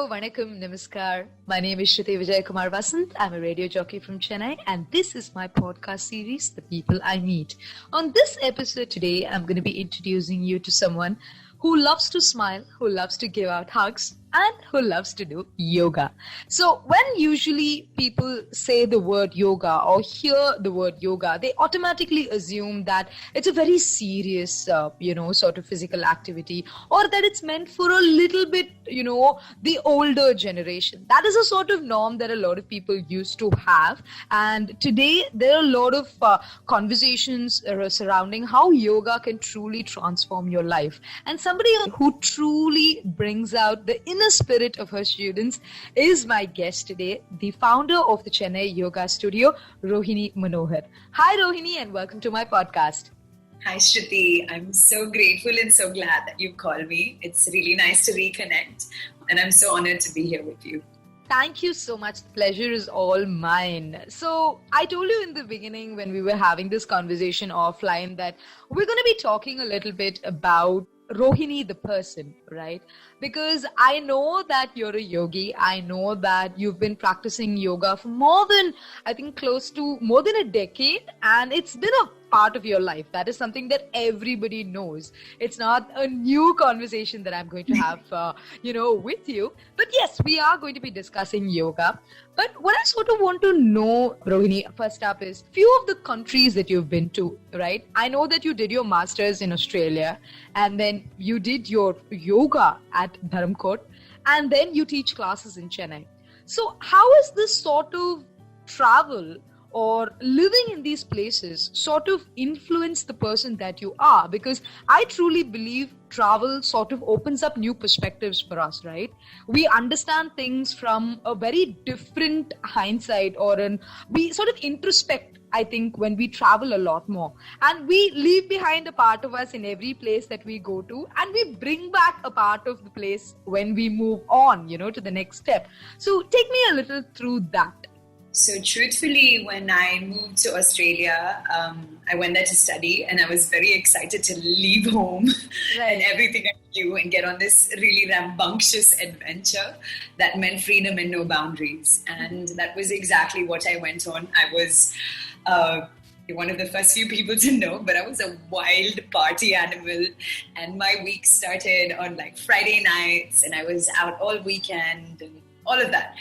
Vanakkam, Namaskar. My name is Shruti Vijay Kumar Vasant. I'm a radio jockey from Chennai, and this is my podcast series, The People I Meet. On this episode today, I'm going to be introducing you to someone who loves to smile, who loves to give out hugs, and who loves to do yoga. So when usually people say the word yoga or hear the word yoga, they automatically assume that it's a very serious, sort of physical activity, or that it's meant for a little bit, the older generation. That is a sort of norm that a lot of people used to have. And today there are a lot of conversations surrounding how yoga can truly transform your life. And somebody who truly brings out the inner spirit of her students is my guest today, the founder of the Chennai Yoga Studio, Rohini Manohar. Hi Rohini, and welcome to my podcast. Hi Shruti, I'm so grateful and so glad that you called me. It's really nice to reconnect, and I'm so honored to be here with you. Thank you so much. The pleasure is all mine. So I told you in the beginning when we were having this conversation offline that we're going to be talking a little bit about Rohini the person, right? Because I know that you're a yogi. I know that you've been practicing yoga for more than a decade, and it's been a part of your life. That is something that everybody knows. It's not a new conversation that I'm going to have, with you. But yes, we are going to be discussing yoga. But what I sort of want to know, Rohini, first up is few of the countries that you've been to, right? I know that you did your master's in Australia, and then you did your yoga at Dharamkot, and then you teach classes in Chennai. So how is this sort of travel or living in these places sort of influence the person that you are? Because I truly believe travel sort of opens up new perspectives for us, right? We understand things from a very different hindsight, we sort of introspect, I think, when we travel a lot more. And we leave behind a part of us in every place that we go to, and we bring back a part of the place when we move on, to the next step. So take me a little through that. So truthfully, when I moved to Australia, I went there to study, and I was very excited to leave home and everything I knew and get on this really rambunctious adventure that meant freedom and no boundaries. And that was exactly what I went on. I was one of the first few people to know, but I was a wild party animal, and my week started on like Friday nights, and I was out all weekend and all of that.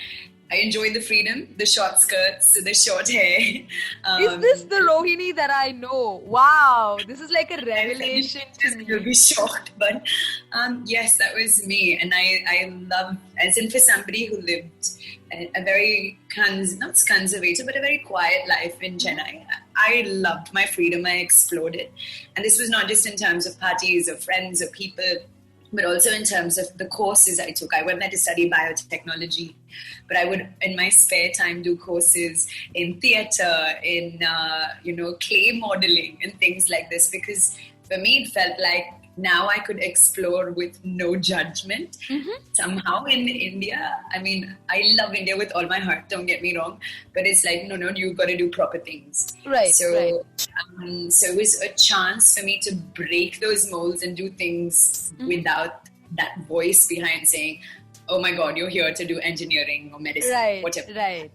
I enjoyed the freedom, the short skirts, the short hair. Is this the Rohini that I know? Wow, this is like a revelation to me. You'll be shocked, but yes, that was me. And I love, as in for somebody who lived a very, not conservative, but a very quiet life in Chennai. I loved my freedom. I explored it. And this was not just in terms of parties or friends or people, but also in terms of the courses I took. I went there to study biotechnology, but I would, in my spare time, do courses in theatre, in, clay modeling and things like this, because for me, it felt like now I could explore with no judgment. Mm-hmm. Somehow in India, I mean, I love India with all my heart, don't get me wrong, but it's like, no, you've got to do proper things. Right. So it was a chance for me to break those molds and do things without that voice behind saying, oh my God, you're here to do engineering or medicine, whatever. Right.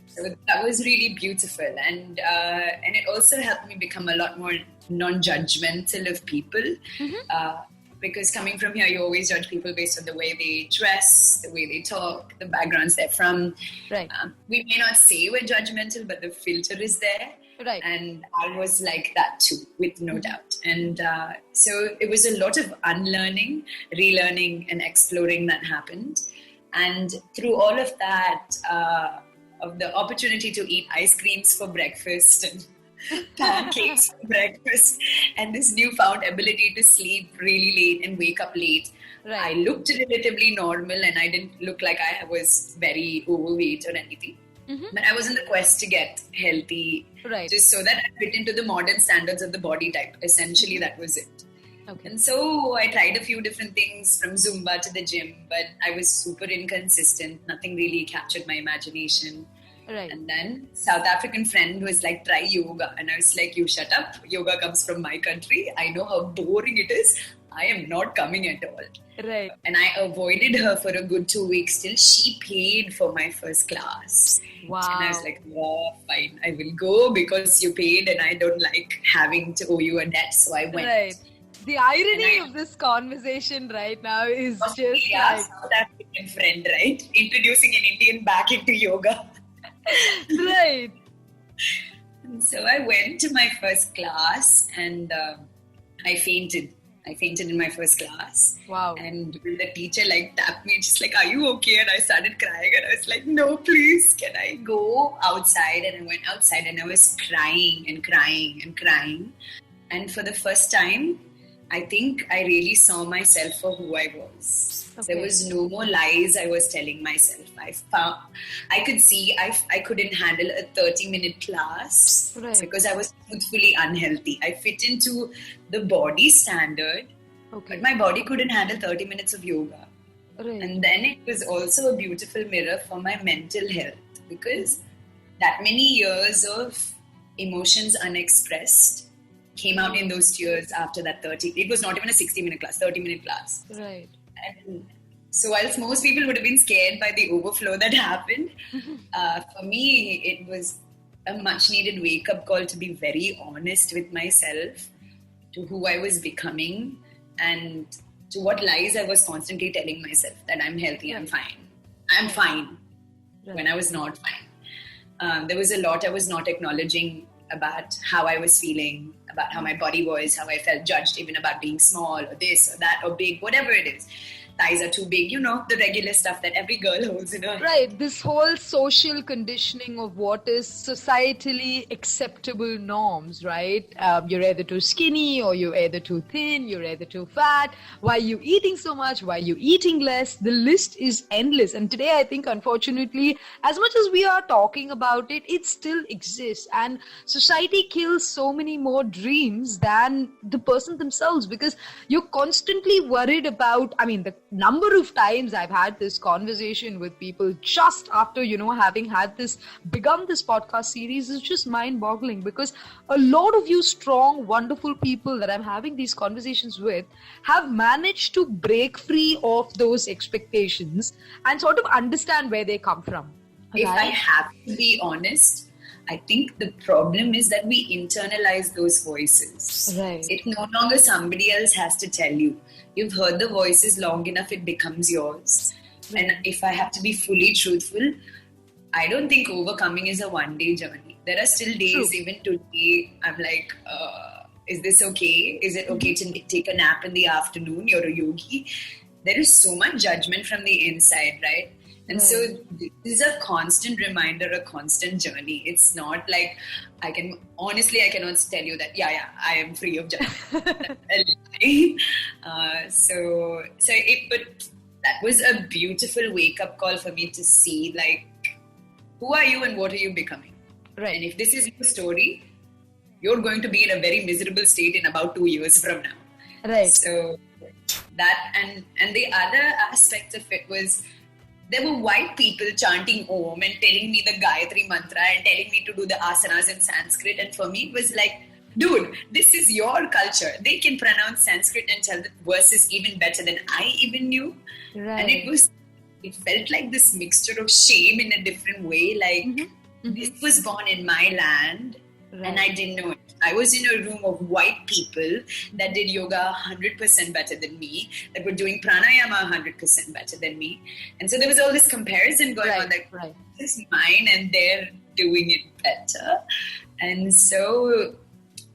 So that was really beautiful. And it also helped me become a lot more non-judgmental of people. Mm-hmm. Because coming from here, you always judge people based on the way they dress, the way they talk, the backgrounds they're from. Right. We may not say we're judgmental, but the filter is there. Right. And I was like that too, with no doubt. And so it was a lot of unlearning, relearning, and exploring that happened. And through all of that, of the opportunity to eat ice creams for breakfast and pancakes for breakfast, and this newfound ability to sleep really late and wake up late. Right. I looked relatively normal, and I didn't look like I was very overweight or anything. Mm-hmm. But I was on the quest to get healthy, just so that I fit into the modern standards of the body type. Essentially, that was it. Okay. And so I tried a few different things, from Zumba to the gym, but I was super inconsistent. Nothing really captured my imagination. Right. And then South African friend was like, try yoga. And I was like, you shut up. Yoga comes from my country. I know how boring it is. I am not coming at all. Right. And I avoided her for a good 2 weeks till she paid for my first class. Wow. And I was like, oh, fine, I will go because you paid and I don't like having to owe you a debt. So I went. Right. The irony of this conversation right now is just like... South African friend, right? Introducing an Indian back into yoga. Right. And so I went to my first class and I fainted. I fainted in my first class. Wow. And the teacher tapped me and she's like, are you okay? And I started crying and I was like, no, please, can I go outside? And I went outside and I was crying and crying and crying. And for the first time, I think I really saw myself for who I was. Okay. There was no more lies I was telling myself. I could see I couldn't handle a 30-minute class because I was truthfully unhealthy. I fit into the body standard, but my body couldn't handle 30 minutes of yoga. Right. And then it was also a beautiful mirror for my mental health because that many years of emotions unexpressed came out in those tears after that 30. It was not even a 60-minute class, 30-minute class. Right. And so whilst most people would have been scared by the overflow that happened, for me, it was a much needed wake-up call to be very honest with myself, to who I was becoming and to what lies I was constantly telling myself that I'm healthy, I'm fine. I'm fine when I was not fine. There was a lot I was not acknowledging about how I was feeling, about how my body was, how I felt judged, even about being small or this or that or big, whatever it is. Thighs are too big, the regular stuff that every girl holds in her. Right, this whole social conditioning of what is societally acceptable norms, right? You're either too skinny or you're either too thin, you're either too fat. Why are you eating so much? Why are you eating less? The list is endless. And today, I think, unfortunately, as much as we are talking about it, it still exists. And society kills so many more dreams than the person themselves because you're constantly worried about, the number of times I've had this conversation with people just after, having begun this podcast series is just mind-boggling because a lot of you strong, wonderful people that I'm having these conversations with have managed to break free of those expectations and sort of understand where they come from. If I have to be honest, I think the problem is that we internalize those voices. Right. It's no longer somebody else has to tell you. You've heard the voices long enough, it becomes yours. Right. And if I have to be fully truthful, I don't think overcoming is a one-day journey. There are still days, even today, I'm like, is this okay? Is it okay to take a nap in the afternoon? You're a yogi. There is so much judgment from the inside, right? And so this is a constant reminder, a constant journey. It's not like I cannot tell you that, I am free of judgment. But that was a beautiful wake-up call for me to see, who are you and what are you becoming? Right. And if this is your story, you're going to be in a very miserable state in about 2 years from now. Right. So that, and the other aspect of it was, there were white people chanting Om and telling me the Gayatri mantra and telling me to do the asanas in Sanskrit. And for me, it was like, dude, this is your culture. They can pronounce Sanskrit and tell the verses even better than I even knew. Right. And it felt like this mixture of shame in a different way. This was born in my land and I didn't know it. I was in a room of white people that did yoga 100% better than me, that were doing pranayama 100% better than me. And so there was all this comparison going on, this is mine and they're doing it better. And so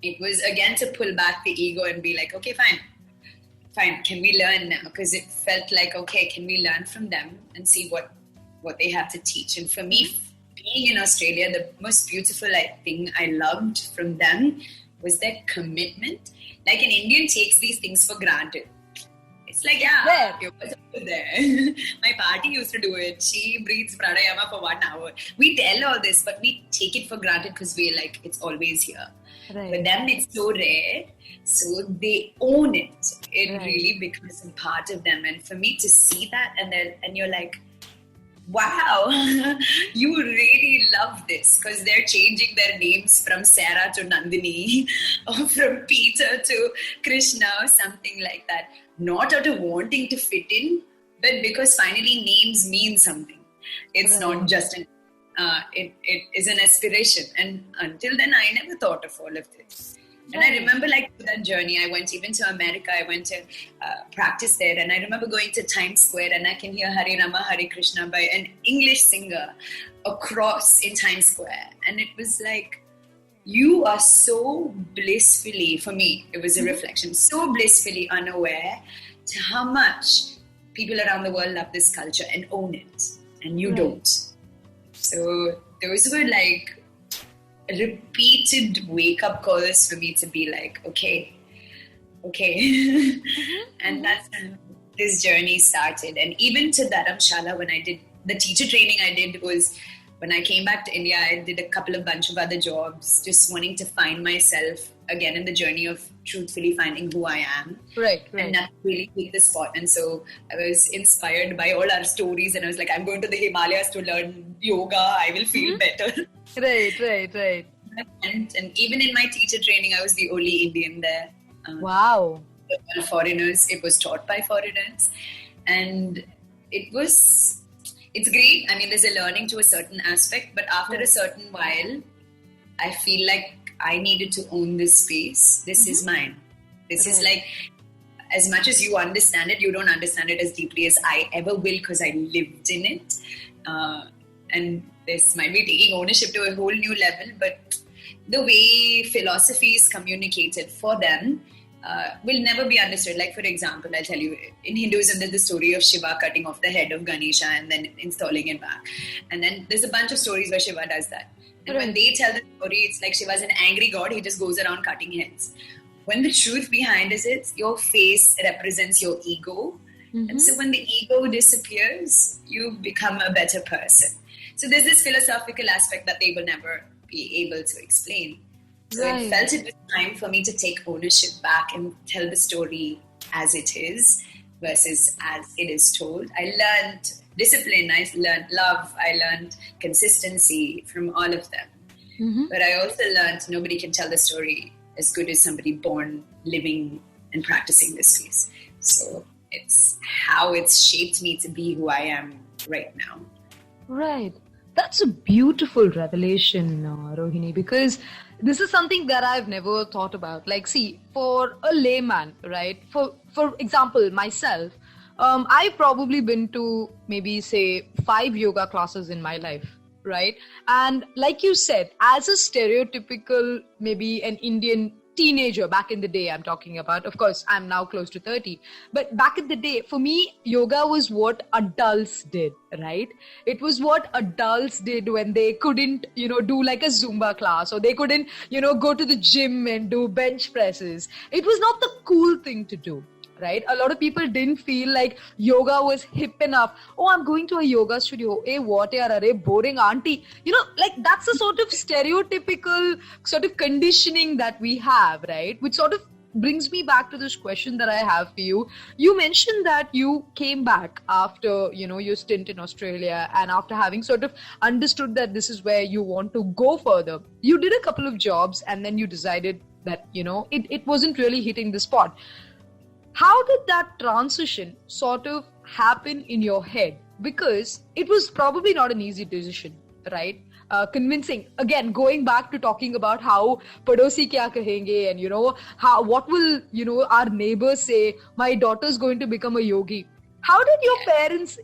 it was again to pull back the ego and be like, okay, fine, can we learn now? Because it felt like, okay, can we learn from them and see what they have to teach? And for me, being in Australia, the most beautiful thing I loved from them was their commitment. Like an Indian takes these things for granted. It's like, you're there. My party used to do it. She breathes pranayama for 1 hour. We tell all this, but we take it for granted because we're like, it's always here. Right. For them, it's so rare. So they own it. It really becomes a part of them. And for me to see that and you're like, wow, you really love this, because they're changing their names from Sarah to Nandini or from Peter to Krishna or something like that. Not out of wanting to fit in, but because finally names mean something. It's not just it is an aspiration. And until then, I never thought of all of this. And I remember that journey, I went even to America, I went to practice there. And I remember going to Times Square and I can hear Hare Rama, Hare Krishna by an English singer across in Times Square. And it was like, you are so blissfully, for me, it was a reflection, so blissfully unaware to how much people around the world love this culture and own it. And you don't. So those were like repeated wake-up calls for me to be like, okay. And that's how this journey started. And even to Dharamshala, when I did the teacher training I did, was when I came back to India, I did a bunch of other jobs, just wanting to find myself again in the journey of truthfully finding who I am. Right. And not really take the spot. And so I was inspired by all our stories, and I was like, I'm going to the Himalayas to learn yoga. I will feel better. Right. And even in my teacher training, I was the only Indian there. Wow. Foreigners, it was taught by foreigners. And it's great. I mean, there's a learning to a certain aspect, but after a certain while, I feel like I needed to own this space. This is mine. This is like, as much as you understand it, you don't understand it as deeply as I ever will, because I lived in it. And this might be taking ownership to a whole new level, but the way philosophy is communicated for them will never be understood. Like, for example, I'll tell you, in Hinduism, there's the story of Shiva cutting off the head of Ganesha and then installing it back. And then there's a bunch of stories where Shiva does that. And when they tell the story, it's like Shiva's an angry god, he just goes around cutting heads. When the truth behind it is, your face represents your ego. And so when the ego disappears, you become a better person. So there's this philosophical aspect that they will never be able to explain. So I felt it was time for me to take ownership back and tell the story as it is versus as it is told. I learned discipline, I learned love, I learned consistency from all of them. But I also learned nobody can tell the story as good as somebody born, living and practicing this piece. So it's how it's shaped me to be who I am right now. Right. That's a beautiful revelation, Rohini, because this is something that I've never thought about. Like, see, for a layman, right? For example, myself, I've probably been to maybe, say, 5 yoga classes in my life, right? And like you said, as a stereotypical, maybe an Indian teenager back in the day, I'm talking about, of course, I'm now close to 30, but back in the day, for me, yoga was what adults did, right? It was what adults did when they couldn't, do like a Zumba class, or they couldn't, go to the gym and do bench presses. It was not the cool thing to do. Right? A lot of people didn't feel like yoga was hip enough. Oh, I'm going to a yoga studio. Hey, what yaar, arey, boring auntie. Like that's a sort of stereotypical sort of conditioning that we have, right? Which sort of brings me back to this question that I have for you. You mentioned that you came back after, your stint in Australia, and after having sort of understood that this is where you want to go further. You did a couple of jobs and then you decided that, it wasn't really hitting the spot. How did that transition sort of happen in your head? Because it was probably not an easy decision, right? Convincing, again, going back to talking about how padosi kya kahenge, and what will, our neighbors say, my daughter's going to become a yogi. How did your parents,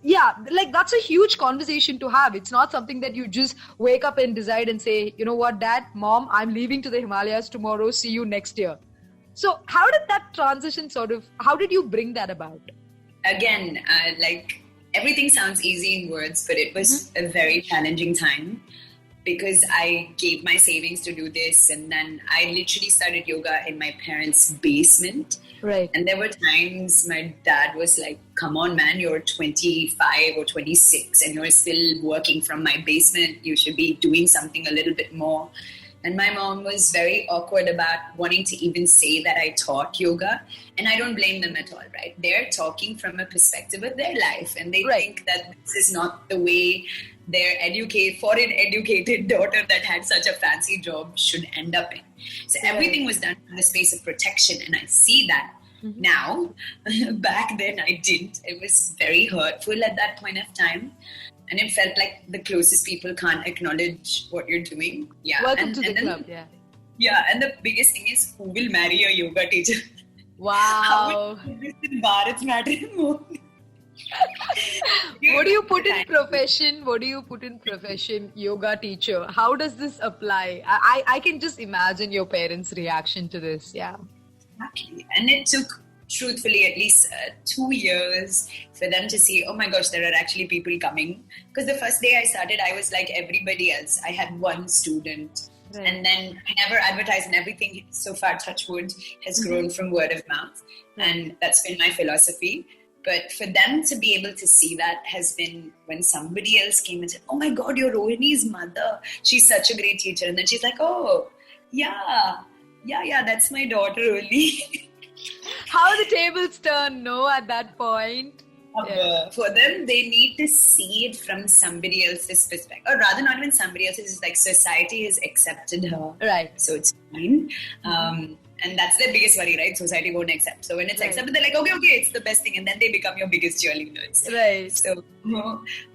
that's a huge conversation to have. It's not something that you just wake up and decide and say, you know what, Dad, Mom, I'm leaving to the Himalayas tomorrow. See you next year. So how did that transition how did you bring that about? Again, everything sounds easy in words, but it was a very challenging time because I gave my savings to do this. And then I literally started yoga in my parents' basement. Right. And there were times my dad was like, come on, man, you're 25 or 26 and you're still working from my basement. You should be doing something a little bit more. And my mom was very awkward about wanting to even say that I taught yoga. And I don't blame them at all, right? They're talking from a perspective of their life, and they think that this is not the way their foreign educated daughter that had such a fancy job should end up in. So everything was done in the space of protection, and I see that now. Back then I didn't. It was very hurtful at that point of time. And it felt like the closest people can't acknowledge what you're doing. Yeah. Welcome to the club, yeah. Yeah, and the biggest thing is, who will marry a yoga teacher? Wow. How will this in Bharat's matrimony? What do you put in profession? What do you put in profession? Yoga teacher. How does this apply? I can just imagine your parents' reaction to this. Yeah. Exactly. And it took, truthfully, at least 2 years for them to see, oh my gosh, there are actually people coming. Because the first day I started, I was like everybody else. I had one student. Right. And then I never advertised, and everything so far, touch wood, has grown from word of mouth. Right. And that's been my philosophy. But for them to be able to see that has been when somebody else came and said, oh my God, you're Rohini's mother. She's such a great teacher. And then she's like, oh, yeah, that's my daughter only. How the tables turn, no, at that point. For them, they need to see it from somebody else's perspective. Or rather, not even somebody else's, it's like society has accepted her. Right. So it's fine. And that's their biggest worry, right? Society won't accept. So when it's accepted, they're like, okay, it's the best thing. And then they become your biggest cheerleaders. Right. So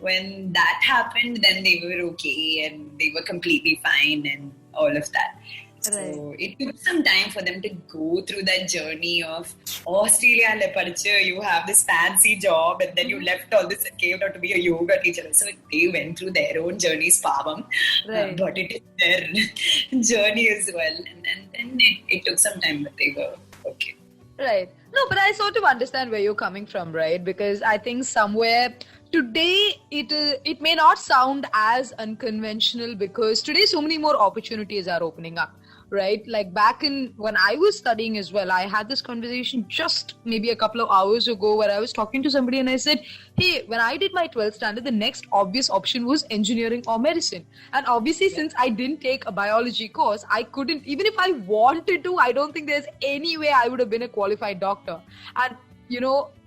when that happened, then they were okay and they were completely fine and all of that. Right. So it took some time for them to go through that journey of Australia, you have this fancy job, and then you left all this and came out to be a yoga teacher. So they went through their own journeys, Pavam. Right. But it is their journey as well. And then it took some time, but they were okay. Right. No, but I sort of understand where you're coming from, right? Because I think somewhere today it may not sound as unconventional, because today so many more opportunities are opening up. Right? Like back in when I was studying as well, I had this conversation just maybe a couple of hours ago where I was talking to somebody and I said, hey, when I did my 12th standard, the next obvious option was engineering or medicine. And obviously, since I didn't take a biology course, I couldn't, even if I wanted to, I don't think there's any way I would have been a qualified doctor. And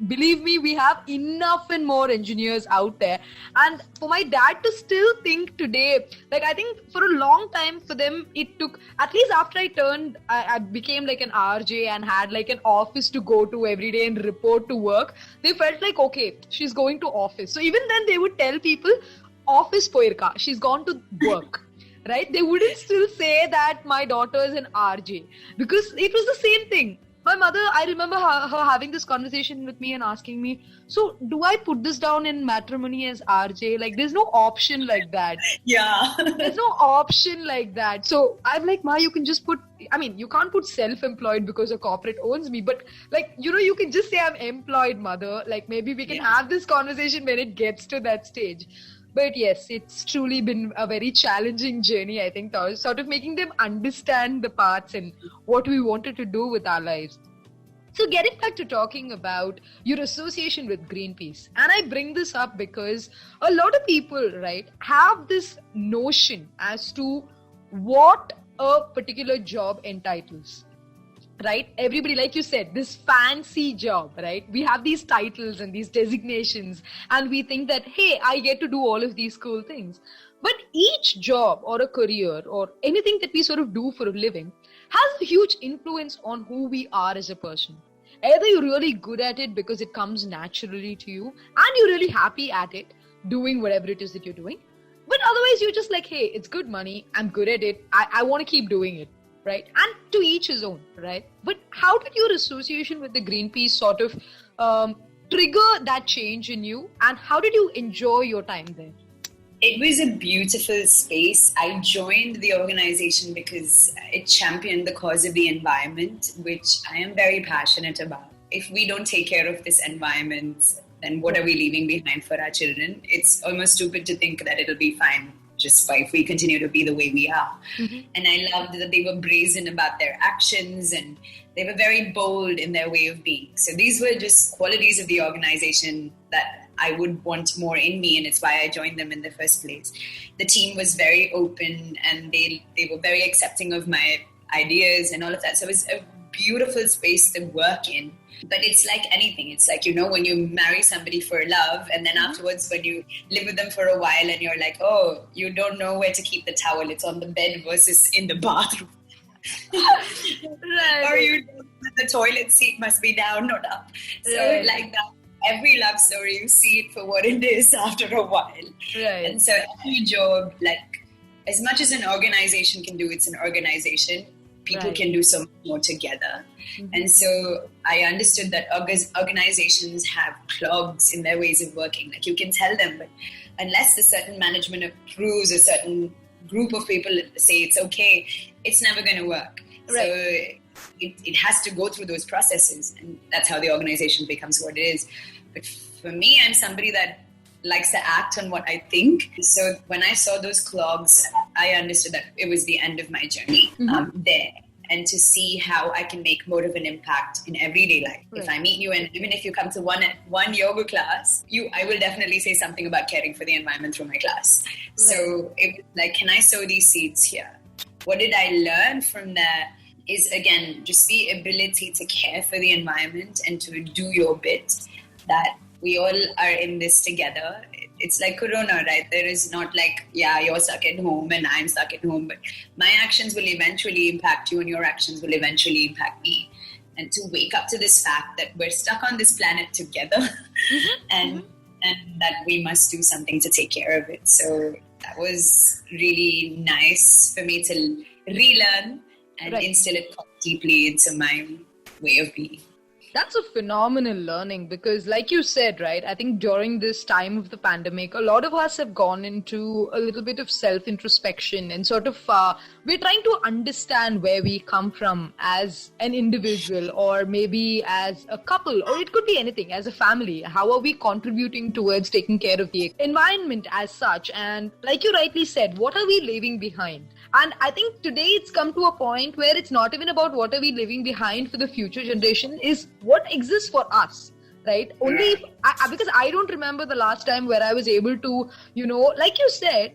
believe me, we have enough and more engineers out there. And for my dad to still think today, like I think for a long time for them, it took, at least after I became like an RJ and had like an office to go to every day and report to work, they felt like, okay, she's going to office. So even then they would tell people, office poirka, she's gone to work. Right? They wouldn't still say that my daughter is an RJ, because it was the same thing. My mother, I remember her having this conversation with me and asking me, so do I put this down in matrimony as RJ? Like, there's no option like that. Yeah. There's no option like that. So I'm like, Ma, you can just put, you can't put self-employed because a corporate owns me. But like, you can just say I'm employed, mother. Like, maybe we can have this conversation when it gets to that stage. But yes, it's truly been a very challenging journey, I think, sort of making them understand the paths and what we wanted to do with our lives. So getting back to talking about your association with Greenpeace, and I bring this up because a lot of people, right, have this notion as to what a particular job entitles. Right? Everybody, like you said, this fancy job, right? We have these titles and these designations, and we think that, hey, I get to do all of these cool things. But each job or a career or anything that we sort of do for a living has a huge influence on who we are as a person. Either you're really good at it because it comes naturally to you and you're really happy at it, doing whatever it is that you're doing. But otherwise, you're just like, hey, it's good money. I'm good at it. I want to keep doing it. Right? And to each his own, right? But how did your association with the Greenpeace sort of trigger that change in you? And how did you enjoy your time there? It was a beautiful space. I joined the organization because it championed the cause of the environment, which I am very passionate about. If we don't take care of this environment, then what are we leaving behind for our children? It's almost stupid to think that it'll be fine just by if we continue to be the way we are. Mm-hmm. And I loved that they were brazen about their actions and they were very bold in their way of being. So these were just qualities of the organization that I would want more in me, and it's why I joined them in the first place. The team was very open, and they were very accepting of my ideas and all of that. So it was a beautiful space to work in. But it's like anything. It's like, when you marry somebody for love, and then afterwards when you live with them for a while and you're like, oh, you don't know where to keep the towel. It's on the bed versus in the bathroom. Right. Or the toilet seat must be down, not up. So Right. like that, every love story, you see it for what it is after a while. Right. And so every job, like as much as an organization can do, it's an organization. People Right. can do so much more together. Mhm. And so I understood that organizations have clogs in their ways of working. Like you can tell them, but unless a certain management approves, a certain group of people say it's okay, it's never going to work. Right. So it has to go through those processes, and that's how the organization becomes what it is. But for me, I'm somebody that likes to act on what I think. So when I saw those clogs, I understood that it was the end of my journey there. And to see how I can make more of an impact in everyday life. Right. If I meet you, and even if you come to one yoga class, I will definitely say something about caring for the environment through my class. Right. So it was like, can I sow these seeds here? What did I learn from there is, again, just the ability to care for the environment and to do your bit, that we all are in this together. It's like Corona, right? There is not like, you're stuck at home and I'm stuck at home, but my actions will eventually impact you and your actions will eventually impact me. And to wake up to this fact that we're stuck on this planet together and that we must do something to take care of it. So that was really nice for me to relearn and instill it deeply into my way of being. That's a phenomenal learning because, like you said, right, I think during this time of the pandemic, a lot of us have gone into a little bit of self-introspection and sort of, we're trying to understand where we come from as an individual or maybe as a couple, or it could be anything, as a family. How are we contributing towards taking care of the environment as such? And like you rightly said, what are we leaving behind? And I think today it's come to a point where it's not even about what are we leaving behind for the future generation, is what exists for us, right? Only if because I don't remember the last time where I was able to, like you said,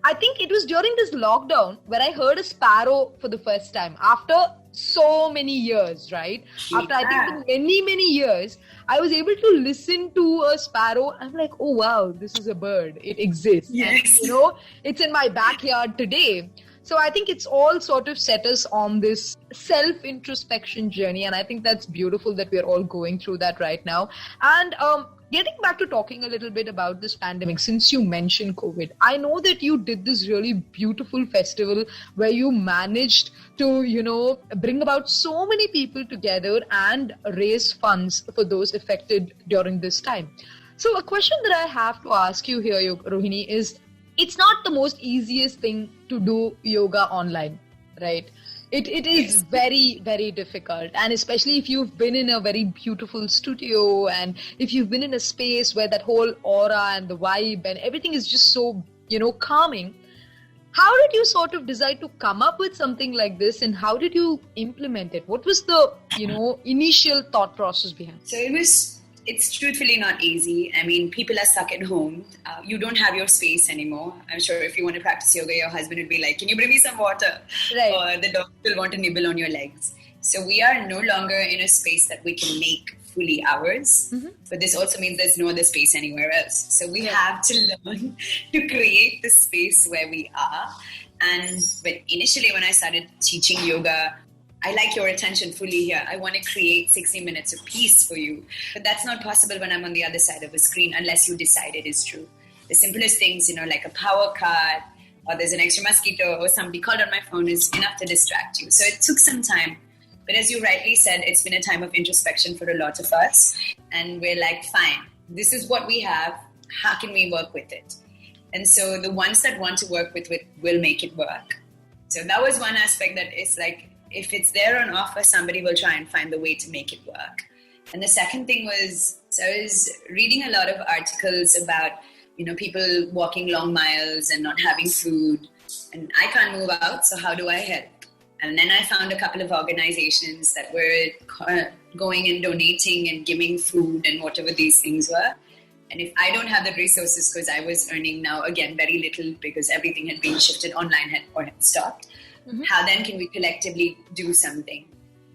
I think it was during this lockdown where I heard a sparrow for the first time after so many years, right? After I think many, many years, I was able to listen to a sparrow. I'm like, oh wow, this is a bird. It exists. Yes. And, it's in my backyard today. So I think it's all sort of set us on this self-introspection journey. And I think that's beautiful that we're all going through that right now. And getting back to talking a little bit about this pandemic, since you mentioned COVID, I know that you did this really beautiful festival where you managed to, bring about so many people together and raise funds for those affected during this time. So a question that I have to ask you here, Rohini, is it's not the most easiest thing to do yoga online, right? It is very, very difficult. And especially if you've been in a very beautiful studio and if you've been in a space where that whole aura and the vibe and everything is just so, calming. How did you sort of decide to come up with something like this and how did you implement it? What was the, initial thought process behind it? So it's truthfully not easy. I mean, people are stuck at home. You don't have your space anymore. I'm sure if you want to practice yoga, your husband would be like, can you bring me some water? Right. Or the dog will want to nibble on your legs. So we are no longer in a space that we can make fully ours. But this also means there's no other space anywhere else. So we have to learn to create the space where we are. And initially when I started teaching yoga, I like your attention fully here. I want to create 60 minutes of peace for you. But that's not possible when I'm on the other side of a screen unless you decide it is true. The simplest things, like a power cut or there's an extra mosquito or somebody called on my phone is enough to distract you. So it took some time. But as you rightly said, it's been a time of introspection for a lot of us. And we're like, fine, this is what we have. How can we work with it? And so the ones that want to work with it will make it work. So that was one aspect that is like, if it's there on offer, somebody will try and find the way to make it work. And the second thing was, so I was reading a lot of articles about, people walking long miles and not having food. And I can't move out, so how do I help? And then I found a couple of organizations that were going and donating and giving food and whatever these things were. And if I don't have the resources, because I was earning now, again, very little because everything had been shifted online or had stopped, how then can we collectively do something?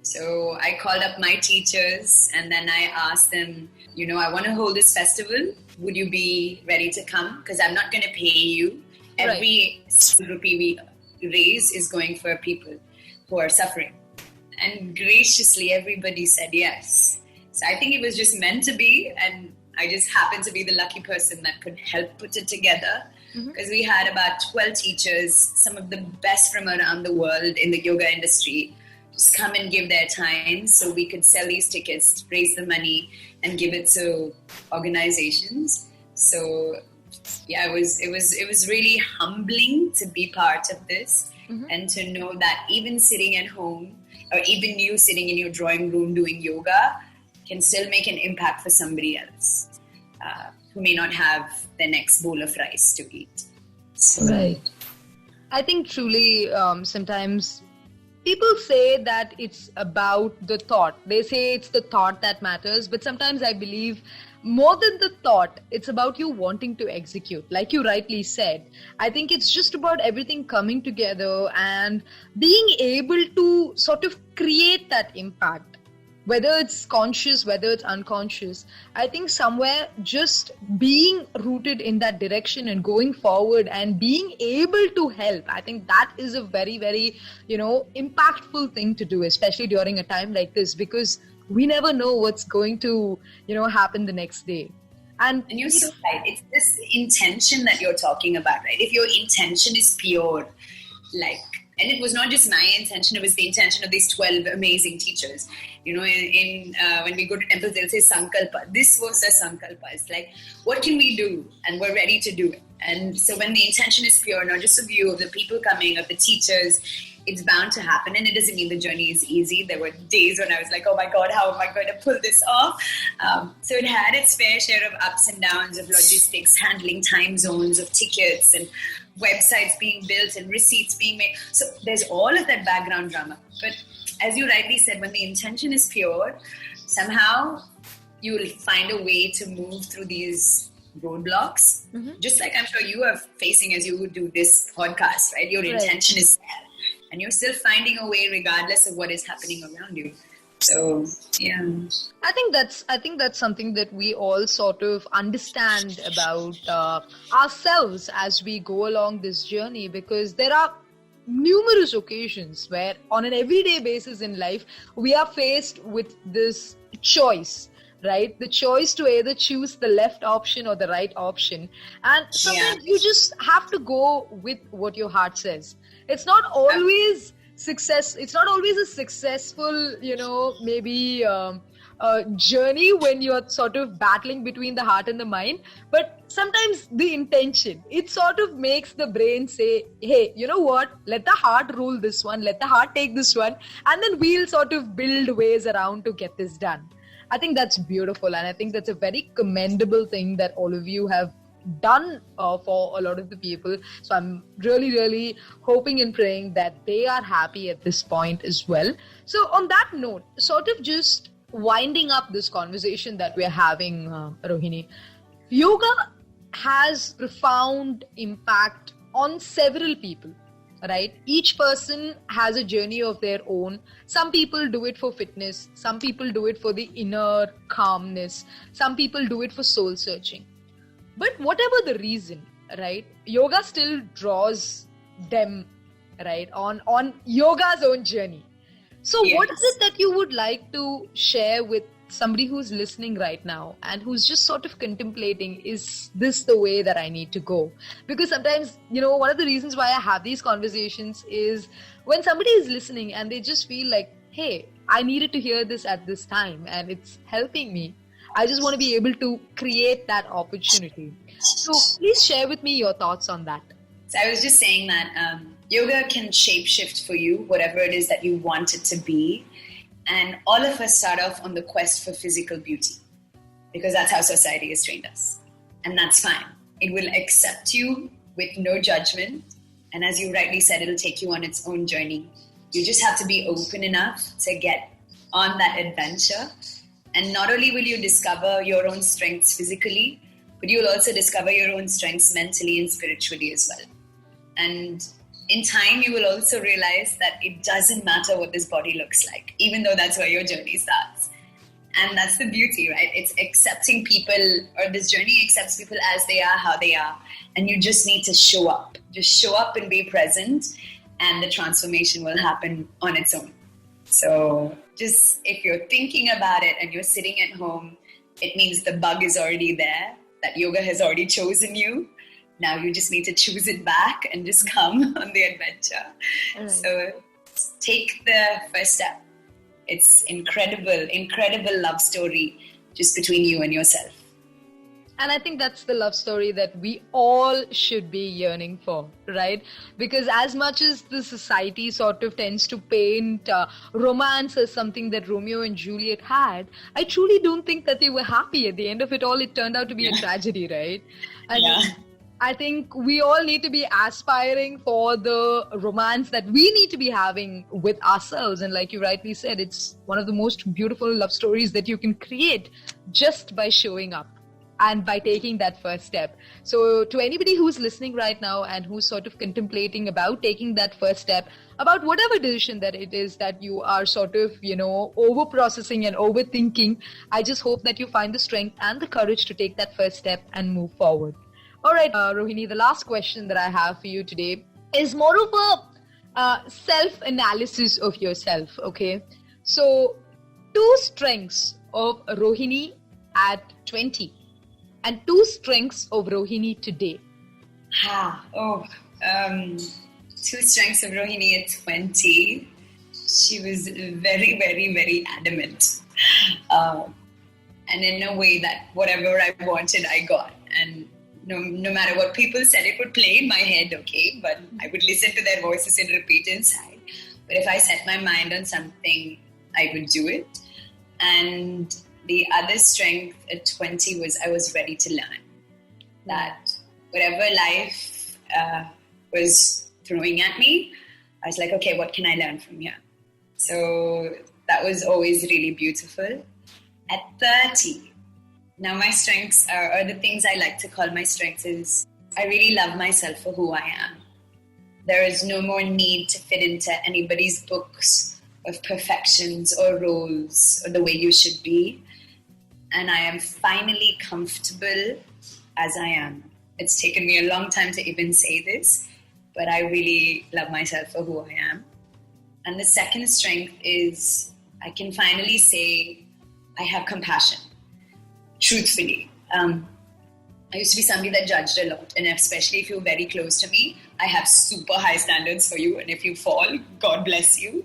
So I called up my teachers and then I asked them, I want to hold this festival. Would you be ready to come? Because I'm not going to pay you. Every rupee we raise is going for people who are suffering. And graciously, everybody said yes. So I think it was just meant to be. And I just happened to be the lucky person that could help put it together. Because we had about 12 teachers, some of the best from around the world in the yoga industry, just come and give their time so we could sell these tickets, raise the money, and give it to organizations. So yeah, it was really humbling to be part of this and to know that even sitting at home or even you sitting in your drawing room doing yoga can still make an impact for somebody else who may not have their next bowl of rice to eat. So, right. I think truly sometimes people say that it's about the thought. They say it's the thought that matters, but sometimes I believe more than the thought, it's about you wanting to execute. Like you rightly said, I think it's just about everything coming together and being able to sort of create that impact. Whether it's conscious, whether it's unconscious, I think somewhere just being rooted in that direction and going forward and being able to help, I think that is a very, very, impactful thing to do, especially during a time like this, because we never know what's going to, happen the next day. And you're so right. It's this intention that you're talking about, right? If your intention is pure, and it was not just my intention, it was the intention of these 12 amazing teachers. When we go to temples, they'll say Sankalpa. This was a Sankalpa. It's like, what can we do? And we're ready to do it. And so when the intention is pure, not just of you, of the people coming, of the teachers, it's bound to happen. And it doesn't mean the journey is easy. There were days when I was like, oh my God, how am I going to pull this off? So it had its fair share of ups and downs, of logistics, handling time zones, of tickets and websites being built and receipts being made. So there's all of that background drama. But as you rightly said, when the intention is pure, somehow you will find a way to move through these roadblocks. Just like I'm sure you are facing as you do this podcast, right? Your intention is there. And you're still finding a way regardless of what is happening around you. So, yeah. I think that's something that we all sort of understand about ourselves as we go along this journey, because there are numerous occasions where on an everyday basis in life, we are faced with this choice, right? The choice to either choose the left option or the right option. And sometimes you just have to go with what your heart says. It's not always success. It's not always a successful, maybe journey when you're sort of battling between the heart and the mind. But sometimes the intention, it sort of makes the brain say, hey, you know what? Let the heart rule this one. Let the heart take this one. And then we'll sort of build ways around to get this done. I think that's beautiful. And I think that's a very commendable thing that all of you have done for a lot of the people. So I'm really, really hoping and praying that they are happy at this point as well. So on that note, sort of just winding up this conversation that we're having, Rohini, yoga has profound impact on several people, right? Each person has a journey of their own. Some people do it for fitness. Some people do it for the inner calmness. Some people do it for soul searching. But whatever the reason, right, yoga still draws them, right, on yoga's own journey. So what is it that you would like to share with somebody who's listening right now and who's just sort of contemplating, is this the way that I need to go? Because sometimes, one of the reasons why I have these conversations is when somebody is listening and they just feel like, hey, I needed to hear this at this time and it's helping me. I just want to be able to create that opportunity. So please share with me your thoughts on that. So I was just saying that yoga can shapeshift for you, whatever it is that you want it to be. And all of us start off on the quest for physical beauty because that's how society has trained us. And that's fine. It will accept you with no judgment. And as you rightly said, it'll take you on its own journey. You just have to be open enough to get on that adventure. And not only will you discover your own strengths physically, but you'll also discover your own strengths mentally and spiritually as well. And in time, you will also realize that it doesn't matter what this body looks like, even though that's where your journey starts. And that's the beauty, right? It's accepting people, or this journey accepts people as they are, how they are. And you just need to show up. Just show up and be present, and the transformation will happen on its own. So just if you're thinking about it and you're sitting at home, it means the bug is already there, that yoga has already chosen you. Now you just need to choose it back and just come on the adventure. Right. So take the first step. It's incredible love story just between you and yourself. And I think that's the love story that we all should be yearning for, right? Because as much as the society sort of tends to paint romance as something that Romeo and Juliet had, I truly don't think that they were happy. At the end of it all, it turned out to be a tragedy, right? And I think we all need to be aspiring for the romance that we need to be having with ourselves. And like you rightly said, it's one of the most beautiful love stories that you can create just by showing up and by taking that first step. So to anybody who's listening right now and who's sort of contemplating about taking that first step, about whatever decision that it is that you are sort of, over processing and overthinking, I just hope that you find the strength and the courage to take that first step and move forward. All right, Rohini, the last question that I have for you today is more of a self-analysis of yourself, okay? So, 2 strengths of Rohini at 20 and 2 strengths of Rohini today. 2 strengths of Rohini at 20. She was very, very, very adamant. And in a way that whatever I wanted, I got. And no matter what people said, it would play in my head, okay? But I would listen to their voices and repeat inside. But if I set my mind on something, I would do it. And the other strength at 20 was I was ready to learn. That whatever life was throwing at me, I was like, okay, what can I learn from here? So that was always really beautiful. At 30, now my strengths or the things I like to call my strengths is I really love myself for who I am. There is no more need to fit into anybody's books of perfections or roles or the way you should be. And I am finally comfortable as I am. It's taken me a long time to even say this, but I really love myself for who I am. And the second strength is I can finally say I have compassion. Truthfully, I used to be somebody that judged a lot, and especially if you're very close to me, I have super high standards for you, and if you fall, God bless you.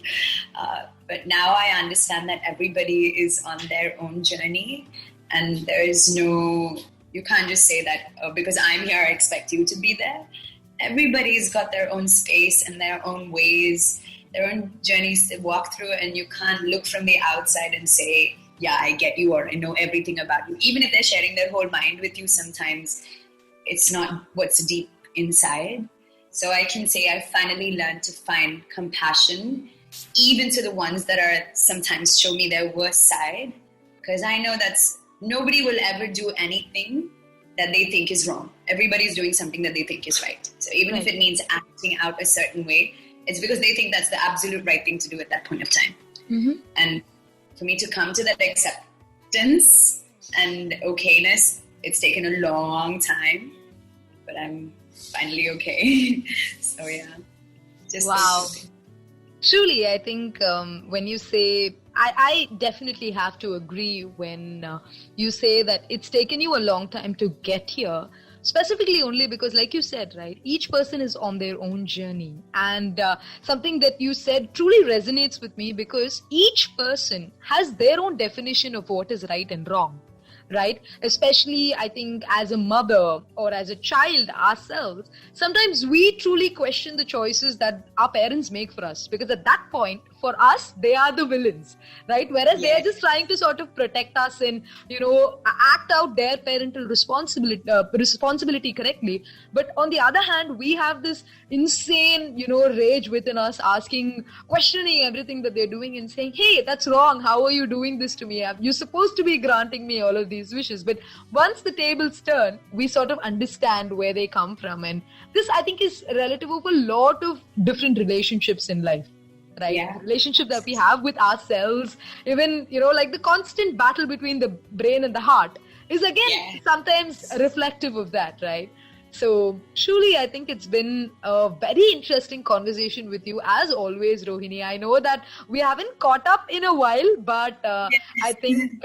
But now I understand that everybody is on their own journey, and there is you can't just say that because I'm here, I expect you to be there. Everybody's got their own space and their own ways, their own journeys to walk through, and you can't look from the outside and say, yeah, I get you, or I know everything about you. Even if they're sharing their whole mind with you, sometimes it's not what's deep inside. So I can say I finally learned to find compassion, even to the ones that are sometimes show me their worst side, because I know that nobody will ever do anything that they think is wrong. Everybody's doing something that they think is right. So even if it means acting out a certain way, it's because they think that's the absolute right thing to do at that point of time. Mm-hmm. And for me to come to that acceptance and okayness, it's taken a long time, but I'm finally okay. So yeah. Wow. Truly, I think when you say, I definitely have to agree when you say that it's taken you a long time to get here. Specifically only because, like you said, right, each person is on their own journey. And something that you said truly resonates with me because each person has their own definition of what is right and wrong, right? Especially, I think, as a mother or as a child ourselves, sometimes we truly question the choices that our parents make for us. Because at that point, for us, they are the villains, right? Whereas they are just trying to sort of protect us and, act out their parental responsibility correctly. But on the other hand, we have this insane, rage within us, questioning everything that they're doing and saying, hey, that's wrong. How are you doing this to me? You're supposed to be granting me all of these these wishes. But once the tables turn, we sort of understand where they come from. And this, I think, is relative of a lot of different relationships in life. Right? Yeah. The relationship that we have with ourselves, even, like the constant battle between the brain and the heart is again sometimes reflective of that, right? So truly, I think it's been a very interesting conversation with you as always, Rohini. I know that we haven't caught up in a while, but I think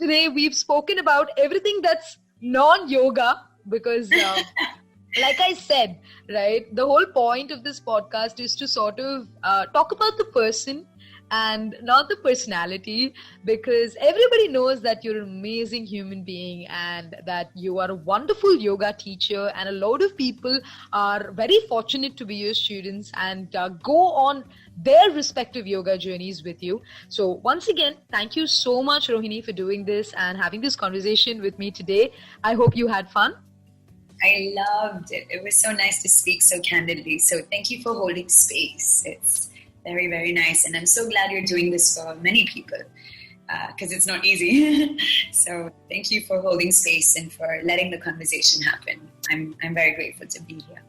today we've spoken about everything that's non-yoga because like I said, right, the whole point of this podcast is to sort of talk about the person and not the personality, because everybody knows that you're an amazing human being and that you are a wonderful yoga teacher, and a lot of people are very fortunate to be your students and go on their respective yoga journeys with you. So once again, thank you so much, Rohini, for doing this and having this conversation with me today. I hope you had fun. I loved it. It was so nice to speak so candidly. So thank you for holding space. It's very, very nice. And I'm so glad you're doing this for many people because it's not easy. So thank you for holding space and for letting the conversation happen. I'm very grateful to be here.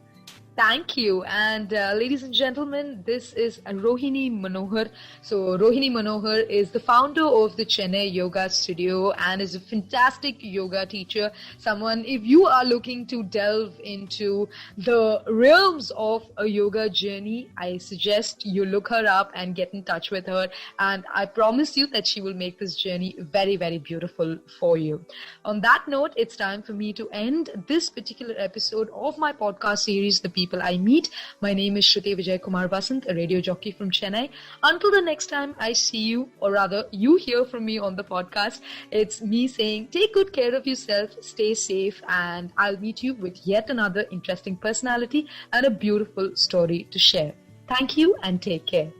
Thank you. And ladies and gentlemen, this is Rohini Manohar. So Rohini Manohar is the founder of the Chennai Yoga Studio and is a fantastic yoga teacher. Someone, if you are looking to delve into the realms of a yoga journey, I suggest you look her up and get in touch with her. And I promise you that she will make this journey very, very beautiful for you. On that note, it's time for me to end this particular episode of my podcast series, The People I Meet. My name is Shruti Vijay Kumar Basant, a radio jockey from Chennai. Until the next time I see you, or rather you hear from me on the podcast, it's me saying take good care of yourself, stay safe, and I'll meet you with yet another interesting personality and a beautiful story to share. Thank you and take care.